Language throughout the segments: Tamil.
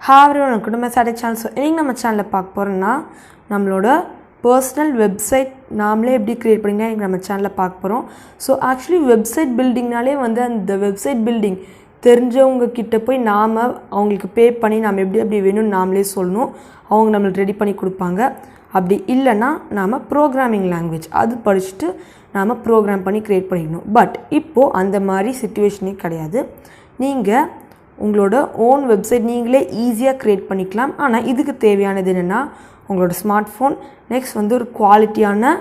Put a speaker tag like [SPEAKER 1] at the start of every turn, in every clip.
[SPEAKER 1] Hi everyone, welcome to my SCI-TECH channel. So, in our channel, நம்மளோட personal website நாமளே எப்படி கிரியேட் பண்ணினா நம்ம சேனல்ல பார்க்க போறோம். So actually website buildingனாலே வந்து அந்த website building தெரிஞ்சவங்க கிட்ட போய் நாம அவங்களுக்கு பே பண்ணி நாம எப்படி வேணும் நாமளே சொல்லணும். அவங்க நமக்கு ரெடி பண்ணி கொடுப்பாங்க. அப்படி இல்லனா நாம programming language அது படிச்சிட்டு நாம program பண்ணி கிரியேட் பண்ணிக்கணும். பட் இப்போ அந்த மாதிரி சிச்சுவேஷனே கிடையாது. நீங்க உங்களோட own website நீங்களே ஈஸியா கிரியேட் பண்ணிக்கலாம். ஆனா இதுக்கு தேவையானது என்னன்னா உங்களோட ஸ்மார்ட்ஃபோன் நெக்ஸ்ட் வந்து ஒரு குவாலிட்டியான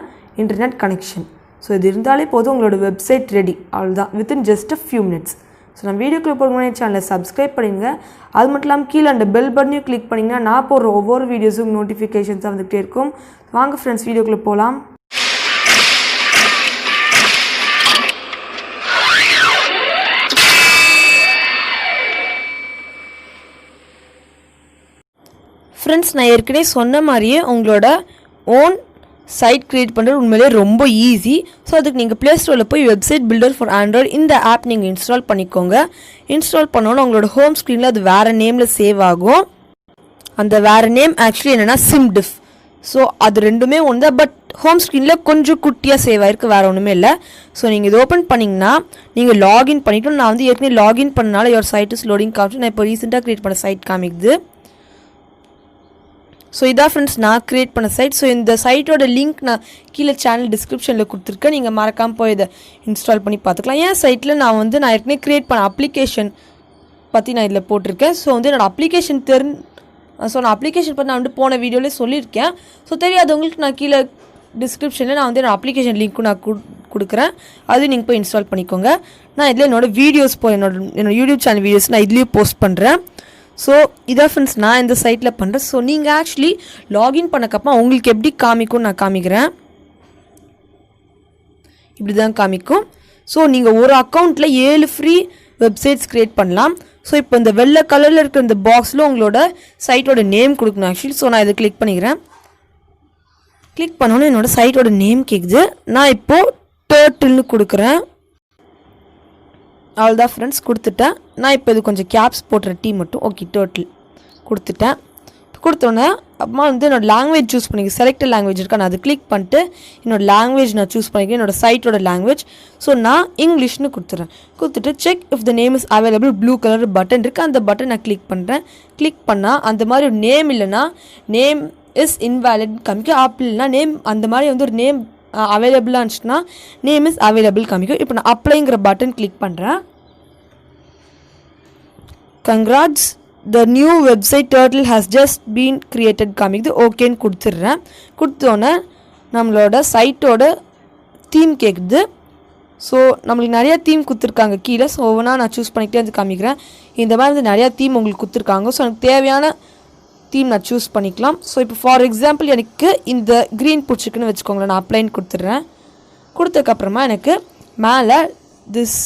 [SPEAKER 1] இன்டர்நெட் கனெக்ஷன். ஸோ இது இருந்தாலே போதும் உங்களோட வெப்சைட் ரெடி. அவ்வளோதான் within just a few minutes. So நான் வீடியோக்குள்ள போகிற சேனலை சப்ஸ்கிரைப் பண்ணிடுங்க. அது மட்டும் இல்லாமல் கீழே அந்த பெல் பட்டனையும் கிளிக் பண்ணிங்கன்னா நான் போடுற ஒவ்வொரு வீடியோஸும் நோட்டிஃபிகேஷன்ஸாக வந்துகிட்டே இருக்கும். வாங்க ஃப்ரெண்ட்ஸ் வீடியோக்குள்ளே போகலாம். ஃப்ரெண்ட்ஸ் நான் ஏற்கனவே சொன்ன மாதிரியே உங்களோட ஓன் சைட் க்ரியேட் பண்ணுறது உண்மையிலே ரொம்ப ஈஸி. ஸோ அதுக்கு நீங்கள் ப்ளே ஸ்டோரில் போய் வெப்சைட் பில்டர் ஃபார் ஆண்ட்ராய்டு இந்த ஆப் நீங்கள் இன்ஸ்டால் பண்ணிக்கோங்க. இன்ஸ்டால் பண்ணோன்னா உங்களோட ஹோம் ஸ்க்ரீனில் அது வேறு நேமில் சேவ் ஆகும். அந்த வேறு நேம் ஆக்சுவலி என்னென்னா சிம்டிஃப். ஸோ அது ரெண்டுமே ஒன்று தான். பட் ஹோம் ஸ்க்ரீனில் கொஞ்சம் குட்டியாக சேவ் ஆகிருக்கு, வேறு ஒன்றுமே இல்லை. ஸோ நீங்கள் இது ஓப்பன் பண்ணிங்கன்னா நீங்கள் லாகின் பண்ணிவிட்டு நான் வந்து ஏற்கனவே லாகின் பண்ணனால யுவர் சைட் இஸ் லோடிங் காமிச்சு நான் இப்போ ரீசெண்டாக க்ரியேட் பண்ண சைட் காமிக்குது. ஸோ இதான் ஃப்ரெண்ட்ஸ் நான் க்ரியேட் பண்ண சைட். ஸோ இந்த சைட்டோட லிங்க் நான் கீழே சேனல் டிஸ்கிரிப்ஷனில் கொடுத்துருக்கேன். நீங்கள் மறக்காமல் போய் இதை இன்ஸ்டால் பண்ணி பார்த்துக்கலாம். ஏன் சைட்டில் நான் ஏற்கனவே க்ரியேட் பண்ண அப்ளிகேஷன் பற்றி நான் இதில் போட்டிருக்கேன். ஸோ வந்து என்னோடய அப்ளிகேஷன் நான் அப்ளிகேஷன் பற்றி நான் வந்து போன வீடியோவிலே சொல்லியிருக்கேன். ஸோ தெரியாதவங்களுக்கு நான் கீழே டிஸ்கிரிப்ஷனில் நான் வந்து என்னோடய அப்ளிகேஷன் லிங்க்கும் நான் கொடுக்குறேன். அது நீங்கள் போய் இன்ஸ்டால் பண்ணிக்கோங்க. நான் இதில் என்னோடய வீடியோஸ் என்னோட யூடியூப் சேனல் வீடியோஸ் நான் இதுலேயும் போஸ்ட் பண்ணுறேன். ஸோ இதான் ஃப்ரெண்ட்ஸ் நான் இந்த சைட்டில் பண்ணுறேன். ஸோ நீங்கள் ஆக்சுவலி லாகின் பண்ணக்கப்புறம் உங்களுக்கு எப்படி காமிக்கும்னு நான் காமிக்கிறேன். இப்படி தான் காமிக்கும். ஸோ நீங்கள் ஒரு அக்கௌண்ட்டில் 7 ஃப்ரீ வெப்சைட்ஸ் க்ரியேட் பண்ணலாம். ஸோ இப்போ இந்த வெள்ளை கலரில் இருக்கிற இந்த பாக்ஸில் உங்களோட சைட்டோட நேம் கொடுக்கணும் ஆக்சுவலி. ஸோ நான் இதை கிளிக் பண்ணிக்கிறேன். கிளிக் பண்ணோன்னே என்னோடய சைட்டோட நேம் கேட்குது. நான் இப்போது டர்ட்டில்னு கொடுக்குறேன். அவ்வளோதான் ஃப்ரெண்ட்ஸ் கொடுத்துட்டேன். நான் இப்போ இது கொஞ்சம் கேப்ஸ் போட்டுற டீ மட்டும். ஓகே டர்ட்டில் கொடுத்துட்டேன். கொடுத்தோன்னே அப்புறமா வந்து என்னோடய லாங்குவேஜ் சூஸ் பண்ணிக்கிறேன். செலக்டட் லாங்குவேஜ் இருக்கா நான் அது கிளிக் பண்ணிட்டு என்னோடய லாங்குவேஜ் நான் சூஸ் பண்ணிக்கிறேன். என்னோடய சைட்டோட லாங்குவேஜ். ஸோ நான் இங்கிலீஷ்னு கொடுத்துட்டு check if the name is available blue colour button இருக்குது. அந்த பட்டன் நான் கிளிக் பண்ணுறேன். கிளிக் பண்ணால் அந்த மாதிரி ஒரு நேம் இல்லைன்னா நேம் இஸ் இன்வேலிட் காமிக்கும். அப்படி இல்லைனா நேம் அந்த மாதிரி வந்து ஒரு நேம் அவைலபிளாக இருந்துச்சுன்னா நேம் இஸ் அவைலபிள் காமிக்கும். இப்போ நான் அப்ளைங்கிற பட்டன் கிளிக் பண்ணுறேன். Congrats the new website turtle has just been created காமிக்குது. ஓகேன்னு கொடுத்துட்றேன். கொடுத்தோன்னே நம்மளோட சைட்டோட தீம் கேட்குது. ஸோ நம்மளுக்கு நிறையா தீம் கொடுத்துருக்காங்க கீழே. ஸோ ஒவ்வொன்றா நான் சூஸ் பண்ணிக்கிட்டே வந்து காமிக்கிறேன். இந்த மாதிரி வந்து நிறையா தீம் உங்களுக்கு கொடுத்துருக்காங்க. ஸோ எனக்கு தேவையான தீம் நான் சூஸ் பண்ணிக்கலாம். ஸோ இப்போ ஃபார் எக்ஸாம்பிள் எனக்கு இந்த க்ரீன் பிடிச்சிருக்குன்னு வச்சுக்கோங்களேன். நான் அப்ளைன் கொடுத்துட்றேன். கொடுத்ததுக்கப்புறமா எனக்கு மேலே this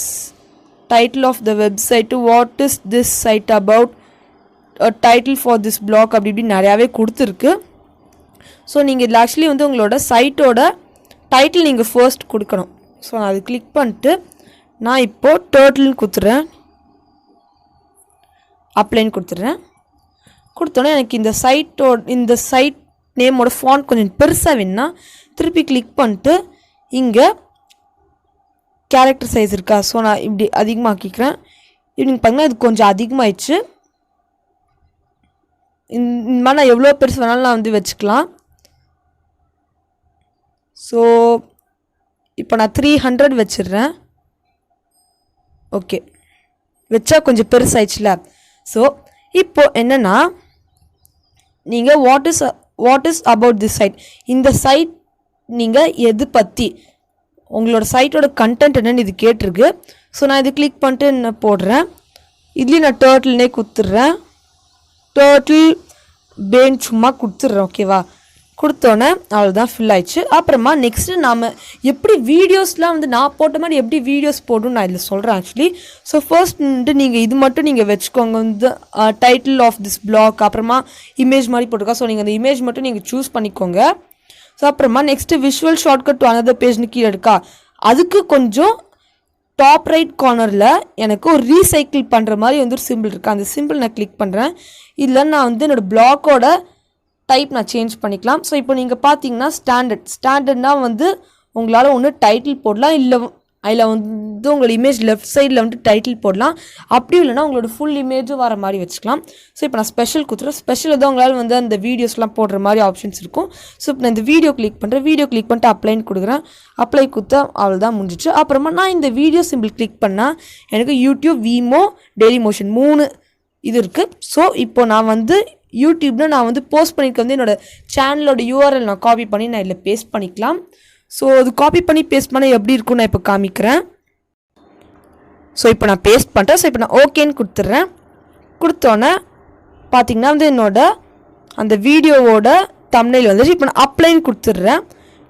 [SPEAKER 1] title of the website what is this site about title for this blog அப்படி இப்படி நிறையாவே கொடுத்துருக்கு. ஸோ நீங்கள் இதில் ஆக்சுவலி வந்து உங்களோட சைட்டோட டைட்டில் நீங்கள் ஃபர்ஸ்ட் கொடுக்கணும். ஸோ நான் அது கிளிக் பண்ணிட்டு நான் இப்போது டர்ட்டில்னு கொடுத்துட்றேன். அப்ளைன் கொடுத்துட்றேன். கொடுத்தோன்னே எனக்கு இந்த சைட் நேமோட ஃபாண்ட் கொஞ்சம் பெருசாக வேணுன்னா திருப்பி கிளிக் பண்ணிட்டு இங்கே கேரக்டர் சைஸ் இருக்கா. ஸோ நான் இப்படி அதிகமாக்கிக்கிறேன். இப்படி பார்த்தீங்கன்னா இது கொஞ்சம் அதிகமாகிடுச்சு. இந்த மாதிரி நான் எவ்வளோ பெருசு வேணாலும் நான் வந்து வச்சுக்கலாம். ஸோ இப்போ நான் 300 வச்சிடுறேன். ஓகே வச்சா கொஞ்சம் பெருசாகிடுச்சுல. ஸோ இப்போது என்னென்னா நீங்கள் what is about this site இந்த சைட் நீங்கள் எது பற்றி உங்களோட சைட்டோட கண்டென்ட் என்னென்னு இது கேட்டிருக்கு. ஸோ நான் இது கிளிக் பண்ணிட்டு என்ன போடுறேன். இதுலேயும் நான் டர்ட்டில்னே கொடுத்துட்றேன். டர்ட்டில் பேன் சும்மா கொடுத்துட்றேன். ஓகேவா கொடுத்தோன்னே அவ்வளோதான் ஃபில் ஆயிடுச்சு. அப்புறமா நெக்ஸ்ட்டு நாம் எப்படி வீடியோஸ்லாம் வந்து நான் போட்ட மாதிரி எப்படி வீடியோஸ் போடணும்னு நான் இதில் சொல்கிறேன் ஆக்சுவலி. ஸோ ஃபர்ஸ்ட் வந்து நீங்கள் இது மட்டும் நீங்கள் வச்சுக்கோங்க. வந்து டைட்டில் ஆஃப் திஸ் பிளாக் அப்புறமா இமேஜ் மாதிரி போட்டிருக்கா. ஸோ நீங்கள் அந்த இமேஜ் மட்டும் நீங்கள் சூஸ் பண்ணிக்கோங்க. ஸோ அப்புறமா next visual shortcut to another பேஜ்னு கீழே இருக்கா. அதுக்கு கொஞ்சம் டாப் ரைட் கார்னரில் எனக்கு ஒரு ரீசைக்கிள் பண்ணுற மாதிரி வந்து ஒரு சிம்பிள் இருக்குது. அந்த சிம்பிள் நான் கிளிக் பண்ணுறேன். இதில் நான் வந்து என்னோடய பிளாக்கோட டைப் நான் சேஞ்ச் பண்ணிக்கலாம். ஸோ இப்போ நீங்கள் பார்த்தீங்கன்னா ஸ்டாண்டர்ட்னா வந்து உங்களால் ஒன்று டைட்டில் போடலாம், இல்லை அதில் வந்து உங்களோட இமேஜ் லெஃப்ட் சைடில் வந்துட்டு டைட்டில் போடலாம். அப்படி இல்லைனா உங்களோட ஃபுல் இமேஜும் வர மாதிரி வச்சுக்கலாம். ஸோ இப்போ நான் ஸ்பெஷல் கொடுத்துறேன். ஸ்பெஷல் தான் உங்களால் வந்து அந்த வீடியோஸ்லாம் போடுற மாதிரி ஆப்ஷன்ஸ் இருக்கும். ஸோ இப்போ நான் இந்த வீடியோ கிளிக் பண்ணுறேன். வீடியோ கிளிக் பண்ணிட்டு அப்ளைன்னு கொடுக்குறேன். அப்ளை கொடுத்தா அவ்வளோ தான் முடிஞ்சிச்சு. அப்புறமா நான் இந்த வீடியோ சிம்பிள் கிளிக் பண்ணால் எனக்கு யூடியூப், வீமோ, டெய்லி மோஷன் 3 இது இருக்குது. ஸோ இப்போ நான் வந்து யூடியூப்பில் நான் வந்து போஸ்ட் பண்ணிக்க வந்து என்னோடய சேனலோட URL நான் காப்பி பண்ணி நான் இதில் பேஸ்ட் பண்ணிக்கலாம். ஸோ அது காப்பி பண்ணி பேஸ்ட் பண்ண எப்படி இருக்குன்னு நான் இப்போ காமிக்கிறேன். ஸோ இப்போ நான் பேஸ்ட் பண்ணுறேன். ஸோ இப்போ நான் ஓகேன்னு கொடுத்துட்றேன். கொடுத்தோன்னே பார்த்திங்கன்னா வந்து என்னோட அந்த வீடியோவோட தம்ப்நெயில் வந்துச்சு. இப்போ நான் அப்ளைன்னு கொடுத்துட்றேன்.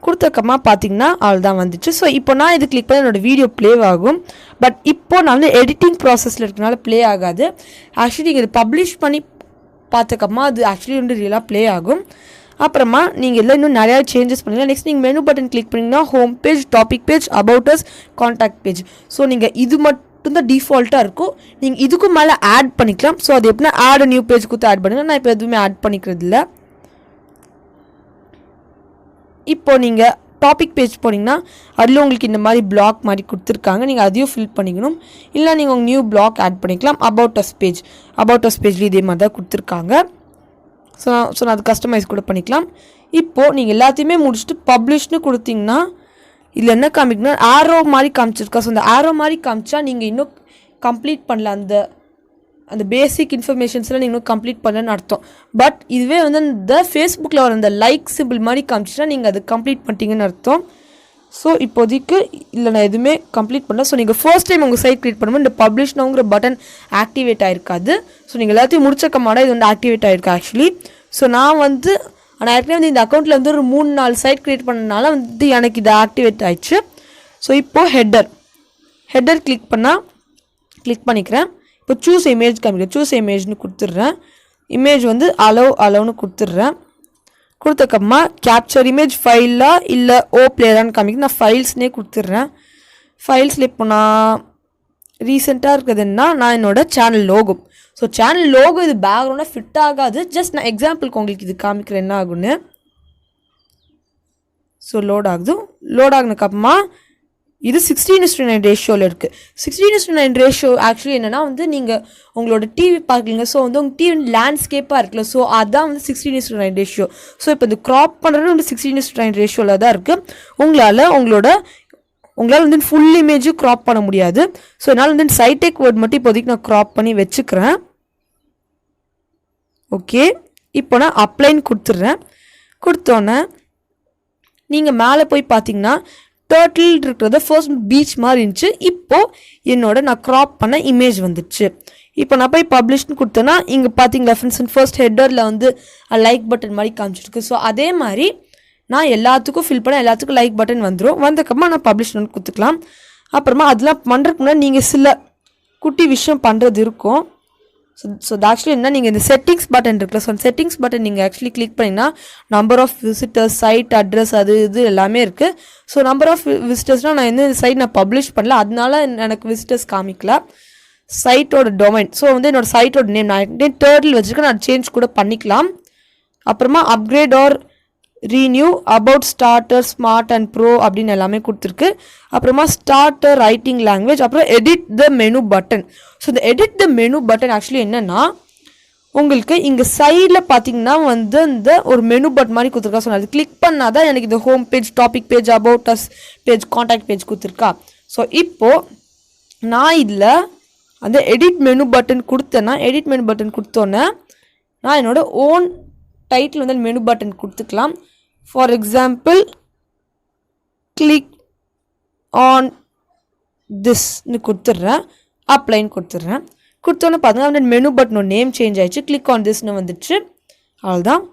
[SPEAKER 1] கொடுத்தக்கமா பார்த்திங்கன்னா அவ்வளோதான் வந்துச்சு. ஸோ இப்போ நான் இது கிளிக் பண்ணி என்னோடய வீடியோ ப்ளே ஆகும். பட் இப்போது நான் வந்து எடிட்டிங் ப்ராசஸில் இருக்கனால ப்ளே ஆகாது. ஆக்சுவலி நீங்கள் இது பப்ளிஷ் பண்ணி பார்த்துக்கமா அது ஆக்சுவலி வந்து ரியலாக ப்ளே ஆகும். அப்புறமா நீங்கள் எல்லாம் இன்னும் நிறையா சேஞ்சஸ் பண்ணிக்கலாம். நெக்ஸ்ட் நீங்கள் மெனு பட்டன் கிளிக் பண்ணிங்கன்னா home page, topic page, about as, contact page. So நீங்கள் இது மட்டும்தான் டிஃபால்ட்டாக இருக்கும். நீங்கள் இதுக்கும் மேலே ஆட் பண்ணிக்கலாம். ஸோ அது எப்படின்னா ஆட் நியூ பேஜ் கொடுத்து ஆட் பண்ணுங்கள். நான் இப்போ எதுவுமே ஆட் பண்ணிக்கிறது இல்லை. இப்போது நீங்கள் டாபிக் பேஜ் போனீங்கன்னா அதில் உங்களுக்கு இந்த மாதிரி பிளாக் மாதிரி கொடுத்துருக்காங்க. நீங்கள் அதையும் ஃபில் பண்ணிக்கணும். இல்லை நீங்கள் உங்கள் நியூ பிளாக் ஆட் பண்ணிக்கலாம். அபவுட் அஸ் பேஜ்லேயும் இதே மாதிரி தான் கொடுத்துருக்காங்க. ஸோ நான் அது கஸ்டமைஸ் கூட பண்ணிக்கலாம். இப்போது நீங்கள் எல்லாத்தையுமே முடிச்சுட்டு பப்ளிஷ்னு கொடுத்தீங்கன்னா இதில் என்ன காமிக்கணும்னா ஆரோ மாதிரி காமிச்சிருக்கா. ஸோ அந்த ஆரோ மாதிரி காமிச்சா நீங்கள் இன்னும் கம்ப்ளீட் பண்ணல, அந்த பேசிக் இன்ஃபர்மேஷன்ஸ்லாம் நீங்கள் இன்னும் கம்ப்ளீட் பண்ணலன்னு அர்த்தம். பட் இதுவே வந்து இந்த ஃபேஸ்புக்கில் வர அந்த லைக் சிம்பிள் மாதிரி காமிச்சின்னா நீங்கள் அது கம்ப்ளீட் பண்ணிட்டீங்கன்னு அர்த்தம். ஸோ இப்போதைக்கு இல்லை நான் எதுவுமே கம்ப்ளீட் பண்ணல. ஸோ நீங்கள் ஃபர்ஸ்ட் டைம் உங்கள் சைட் க்ரியேட் பண்ணும்போது இந்த பப்ளிஷ்னுங்கிற பட்டன் ஆக்டிவேட் ஆகிருக்காது. ஸோ நீங்கள் எல்லாத்தையும் முடிச்சக்கமாட இது வந்து ஆக்டிவேட் ஆகிருக்கு ஆக்சுவலி. ஸோ நான் ஏற்கனவே வந்து இந்த அக்கௌண்ட்டில் வந்து ஒரு 3-4 சைட் க்ரியேட் பண்ணனால வந்து எனக்கு இது ஆக்டிவேட் ஆகிடுச்சு. ஸோ இப்போது ஹெட்டர் கிளிக் பண்ணிக்கிறேன். இப்போ சூஸ் இமேஜ் காமிக்கிறேன். சூஸ் இமேஜ்னு கொடுத்துட்றேன். இமேஜ் வந்து அலோவ்னு கொடுத்துட்றேன். கொடுத்தக்கப்புறமா கேப்சர் இமேஜ் ஃபைலா இல்லை பிளேயரான்னு காமிக்க நான் ஃபைல்ஸ்னே கொடுத்துட்றேன். ஃபைல்ஸில் இப்போ நான் ரீசெண்டாக இருக்கிறதுன்னா நான் என்னோடய channel logo. So channel logo இது பேக்ரவுண்டாக ஃபிட் ஆகாது. ஜஸ்ட் நான் எக்ஸாம்பிளுக்கு உங்களுக்கு இது காமிக்கிறேன் என்ன ஆகுன்னு. ஸோ லோட் ஆகுனதுக்கப்புறமா இது 16:9 ரேஷியோவில் இருக்குது. 16:9 ரேஷியோ ஆக்சுவலி என்னென்னா வந்து நீங்கள் உங்களோட டிவி பார்க்குறீங்க. ஸோ வந்து உங்கள் டிவி லேண்ட்ஸ்கேப்பாக இருக்குல்ல. ஸோ அதுதான் வந்து 16:9 ரேஷியோ. ஸோ இப்போ இது க்ராப் பண்ணுறது வந்து 16:9 ரேஷியோவில் தான் இருக்குது. உங்களால் வந்து ஃபுல் இமேஜும் க்ராப் பண்ண முடியாது. ஸோ அதனால் வந்து SCI-TECH வேர்ட் மட்டும் இப்போதைக்கு நான் க்ராப் பண்ணி வச்சுக்கிறேன். ஓகே, இப்போ நான் அப்ளைன்னு கொடுத்துட்றேன். கொடுத்தோன்னே நீங்கள் மேலே போய் பார்த்தீங்கன்னா டர்ட்டில் இருக்கிறத ஃபர்ஸ்ட் பீச் மாதிரி இருந்துச்சு. இப்போது நான் க்ராப் பண்ண இமேஜ் வந்துடுச்சு. இப்போ நான் போய் பப்ளிஷ்னு கொடுத்தேன்னா இங்கே பார்த்தீங்களா ஃப்ரெண்ட்ஸ், ஃபர்ஸ்ட் ஹெட்டரில் வந்து லைக் பட்டன் மாதிரி காமிச்சிருக்கு. ஸோ அதே மாதிரி நான் எல்லாத்துக்கும் ஃபில் பண்ண எல்லாத்துக்கும் லைக் பட்டன் வந்துடும். வந்தக்கப்புறமா நான் பப்ளிஷ்னு கொடுத்துக்கலாம். அப்புறமா அதெல்லாம் பண்ணுறதுக்கு முன்னாடி நீங்கள் சில குட்டி விஷயம் பண்ணுறது இருக்கும். ஸோ ஆக்சுவலி என்ன, நீங்கள் இந்த செட்டிங்ஸ் பட்டன் இருக்குல்ல. ஸோ செட்டிங்ஸ் பட்டன் நீங்கள் ஆக்சுவலி கிளிக் பண்ணிங்கன்னா number of visitors, site address, அது இது எல்லாமே இருக்குது. ஸோ நம்பர் ஆஃப் விசிட்டர்ஸ்னால் நான் இந்த சைட் நான் பப்ளிஷ் பண்ணல, அதனால எனக்கு விசிட்டர்ஸ் காமிக்கல. சைட்டோட டொமைன், ஸோ வந்து என்னோடய சைட்டோட நேம் நான் டர்ட்டில் வச்சுருக்கேன். நான் சேஞ்ச் கூட பண்ணிக்கலாம். அப்புறமா upgrade or renew, about, starter, smart and pro அப்படின்னு எல்லாமே கொடுத்துருக்கு. அப்புறமா ஸ்டார்டர் ரைட்டிங் லாங்குவேஜ், அப்புறம் edit the menu button. So இந்த edit the menu button actually என்னென்னா உங்களுக்கு இங்கே சைடில் பார்த்தீங்கன்னா வந்து இந்த ஒரு மெனு பட்டன் மாதிரி கொடுத்துருக்கா. ஸோ அது கிளிக் பண்ணால் தான் எனக்கு இந்த home page, topic page, about us page, contact page கொடுத்துருக்கா. ஸோ இப்போது நான் இதில் அந்த எடிட் மெனு பட்டன் கொடுத்தேன்னா எடிட் மெனு பட்டன் கொடுத்தோன்னே நான் என்னோடய ஓன் டைட்டில் வந்து மெனு பட்டன் கொடுத்துக்கலாம். ஃபார் எக்ஸாம்பிள் கிளிக் ஆன் திஸ்ன்னு கொடுத்துட்றேன். அப்ளைன்னு கொடுத்துட்றேன். கொடுத்தோன்னே பார்த்தீங்கன்னா வந்து மெனு பட்டனோட நேம் சேஞ்ச் ஆகிடுச்சு. கிளிக் ஆன் திஸ்ன்னு வந்துடுச்சு. அவ்வளோதான்.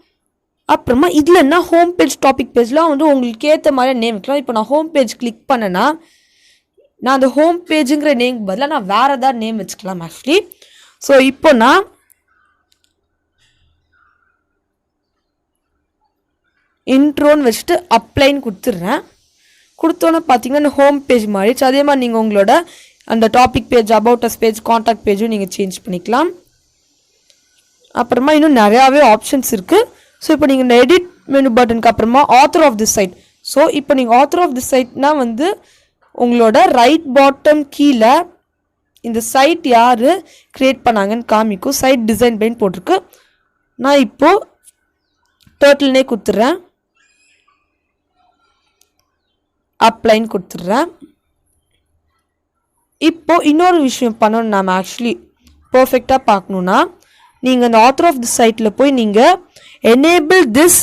[SPEAKER 1] அப்புறமா இதில் என்ன ஹோம் பேஜ், டாபிக் பேஜ்லாம் வந்து உங்களுக்கு ஏற்ற மாதிரி நேம் வைக்கலாம். இப்போ நான் ஹோம் பேஜ் கிளிக் பண்ணேன்னா நான் அந்த ஹோம் பேஜுங்கிற நேம் பதிலாக நான் வேறு ஏதாவது நேம் வச்சுக்கலாம் ஆக்சுவலி. ஸோ இப்போ நான் இன்ட்ரோன்னு வச்சுட்டு அப்ளைன்னு கொடுத்துட்றேன். கொடுத்தோன்னே பார்த்தீங்கன்னா ஹோம் பேஜ் மாதிரி. அதே மாதிரி நீங்கள் உங்களோட அந்த topic page, about us page, contact பேஜும் நீங்கள் சேஞ்ச் பண்ணிக்கலாம். அப்புறமா இன்னும் நிறையாவே ஆப்ஷன்ஸ் இருக்குது. ஸோ இப்போ நீங்கள் இந்த எடிட் மெனு பட்டனுக்கு அப்புறமா author of the site. So இப்போ நீங்கள் ஆத்தர் ஆஃப் தி சைட்னா வந்து உங்களோட ரைட் பாட்டம் கீழே இந்த சைட் யார் க்ரியேட் பண்ணாங்கன்னு காமிக்கும். சைட் டிசைன் பைன்னு போட்டிருக்கு. நான் இப்போது டர்ட்டில்னே கொடுத்துட்றேன், அப்ளைன் கொடுத்துட்றேன். இப்போது இன்னொரு விஷயம் பண்ணணும். நாம் ஆக்சுவலி பர்ஃபெக்டாக பார்க்கணுன்னா நீங்கள் அந்த ஆத்தர் ஆஃப் தி சைட்டில் போய் நீங்கள் enable this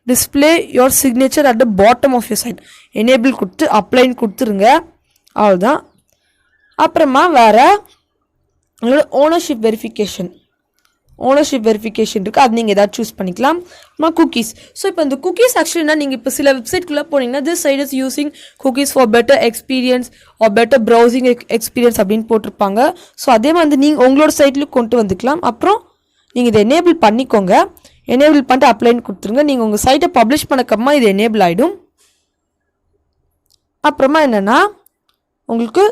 [SPEAKER 1] display your signature at the bottom of your site enable கொடுத்து அப்ளைன் கொடுத்துருங்க. அவ்வளோதான். அப்புறமா வேறு உங்களோட ஓனர்ஷிப் வெரிஃபிகேஷன் இருக்குது. அது நீங்கள் எதாவது சூஸ் பண்ணிக்கலாம். அப்புறமா குக்கீஸ். ஸோ இப்போ இந்த குக்கீஸ் ஆக்சுவலினா நீங்கள் இப்போ சில வெப்சைட்குள்ளே போனீங்கன்னா this site is using cookies for better experience or better browsing experience அப்படின்னு போட்டிருப்பாங்க. ஸோ அதே மாதிரி நீங்கள் உங்களோட சைட்லையும் கொண்டு வந்துக்கலாம். அப்புறம் நீங்கள் இதை எனேபிள் பண்ணிக்கோங்க. எனேபிள் பண்ணிட்டு அப்ளைன்னு கொடுத்துருங்க. நீங்கள் உங்கள் சைட்டை பப்ளிஷ் பண்ணக்கப்புறமா இது எனேபிள் ஆகிடும். அப்புறமா என்னென்னா உங்களுக்கு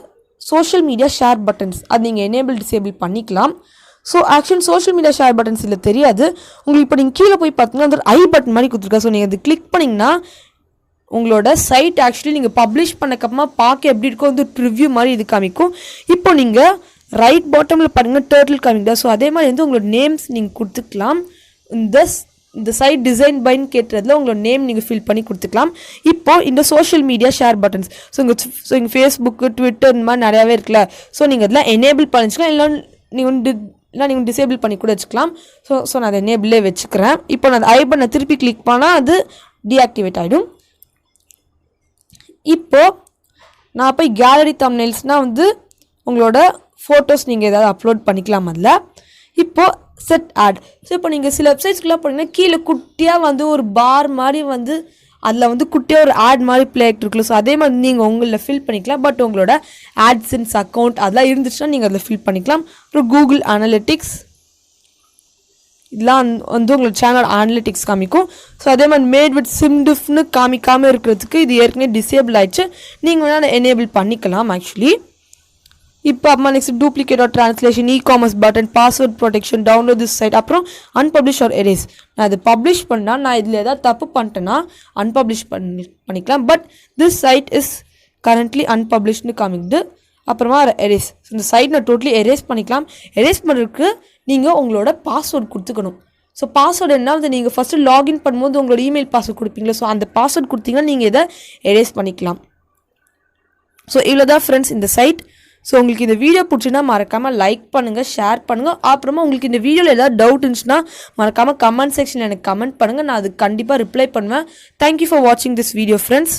[SPEAKER 1] சோஷியல் மீடியா ஷேர் பட்டன்ஸ் அது நீங்கள் எனேபிள் டிசேபிள் பண்ணிக்கலாம். So actually social media share buttons இல்லை தெரியாது உங்களுக்கு. இப்போ நீங்கள் கீழே போய் பார்த்தீங்கன்னா அந்த ஐ பட்டன் மாதிரி கொடுத்துருக்கா. ஸோ நீங்கள் அது கிளிக் பண்ணிங்கன்னா உங்களோட சைட் ஆக்சுவலி நீங்கள் பப்ளிஷ் பண்ணக்கப்புறமா பார்க்க எப்படி இருக்கோ வந்து ரிவ்யூ மாதிரி இது காமிக்கும். இப்போ நீங்கள் ரைட் பாட்டமில் பாருங்கள் டர்ட்டில் காமிக்குதா. ஸோ அதே மாதிரி வந்து உங்களோட நேம்ஸ் நீங்கள் கொடுத்துக்கலாம். இந்த சைட் டிசைன் பைன்னு கேட்டுறதுல உங்களோட நேம் நீங்கள் ஃபில் பண்ணி கொடுத்துக்கலாம். இப்போது இந்த சோஷியல் மீடியா ஷேர் பட்டன்ஸ் இங்கே ஃபேஸ்புக்கு, ட்விட்டர் இந்த மாதிரி நிறையாவே இருக்குல்ல. ஸோ நீங்கள் இதெல்லாம் எனேபிள் பண்ணிச்சுக்கலாம். இல்லை நீங்கள் டிசேபிள் பண்ணி கூட வச்சுக்கலாம். ஸோ நான் அதை எனேபிளே வச்சுக்கிறேன். இப்போ நான் அந்த ஐ பட்டனை திருப்பி கிளிக் பண்ணால் அது டீஆக்டிவேட் ஆகிடும். இப்போது நான் போய் கேலரி தம்ப்நெயில்ஸ்னால் வந்து உங்களோட ஃபோட்டோஸ் நீங்கள் ஏதாவது அப்லோட் பண்ணிக்கலாம் அதில். இப்போது செட் ஆட். ஸோ இப்போ நீங்கள் சில வெப்சைட்ஸ்க்குள்ளே போனீங்கன்னா கீழே குட்டியாக வந்து ஒரு பார் மாதிரி வந்து அதில் வந்து குட்டியாக ஒரு ஆட் மாதிரி ப்ளே ஆகிட்டு இருக்குல்ல. ஸோ அதே மாதிரி நீங்கள் உங்களில் ஃபில் பண்ணிக்கலாம். பட் உங்களோட ஆட்சென்ஸ் அக்கௌண்ட் அதெல்லாம் இருந்துச்சுன்னா நீங்கள் அதில் ஃபில் பண்ணிக்கலாம். அப்புறம் கூகுள் அனலிட்டிக்ஸ் இதெல்லாம் வந்து உங்களோட சேனல் அனலிட்டிக்ஸ் காமிக்கும். ஸோ அதே மாதிரி மேட் வித் சிம்டிஃப்னு காமிக்காமல் இருக்கிறதுக்கு இது ஏற்கனவே டிசேபிள் ஆகிடுச்சு. நீங்கள் வேணால் அதை எனேபிள் பண்ணிக்கலாம் ஆக்சுவலி. இப்போ அம்மா next duplicate or translation, e-commerce button, password protection, download this site, அப்புறம் அன்பப்ளிஷ் ஆர் எரேஸ். நான் இது பப்ளிஷ் பண்ணால் நான் இதில் ஏதாவது தப்பு பண்ணிட்டேன்னா அன்பப்ளிஷ் பண்ணிக்கலாம். But this site is currently அன்பப்ளிஷ்னு காமிக்குது. அப்புறமா எரேஸ். இந்த சைட் நான் டோட்டலி எரேஸ் பண்ணிக்கலாம். எரேஸ் பண்ணுறதுக்கு நீங்கள் உங்களோட பாஸ்வேர்ட் கொடுத்துக்கணும். ஸோ பாஸ்வேர்டு என்ன வந்து நீங்கள் ஃபஸ்ட்டு லாகின் பண்ணும்போது உங்களோட இமெயில் பாஸ்வேர்ட் கொடுப்பீங்களா. ஸோ அந்த பாஸ்வேர்ட் கொடுத்தீங்கன்னா நீங்கள் இதை எரேஸ் பண்ணிக்கலாம். ஸோ இவ்வளோ தான் ஃப்ரெண்ட்ஸ் இந்த சைட். ஸோ உங்களுக்கு இந்த வீடியோ பிடிச்சின்னா மறக்காமல் லைக் பண்ணுங்கள், ஷேர் பண்ணுங்கள். அப்புறமா உங்களுக்கு இந்த வீடியோவில் ஏதாவது டவுட் இருந்துச்சுன்னா மறக்காமல் கமெண்ட் செக்ஷனில் எனக்கு கமெண்ட் பண்ணுங்கள். நான் அதுக்கு கண்டிப்பாக ரிப்ளை பண்ணுவேன். தேங்க்யூ ஃபார் வாட்சிங் திஸ் வீடியோ ஃப்ரெண்ட்ஸ்.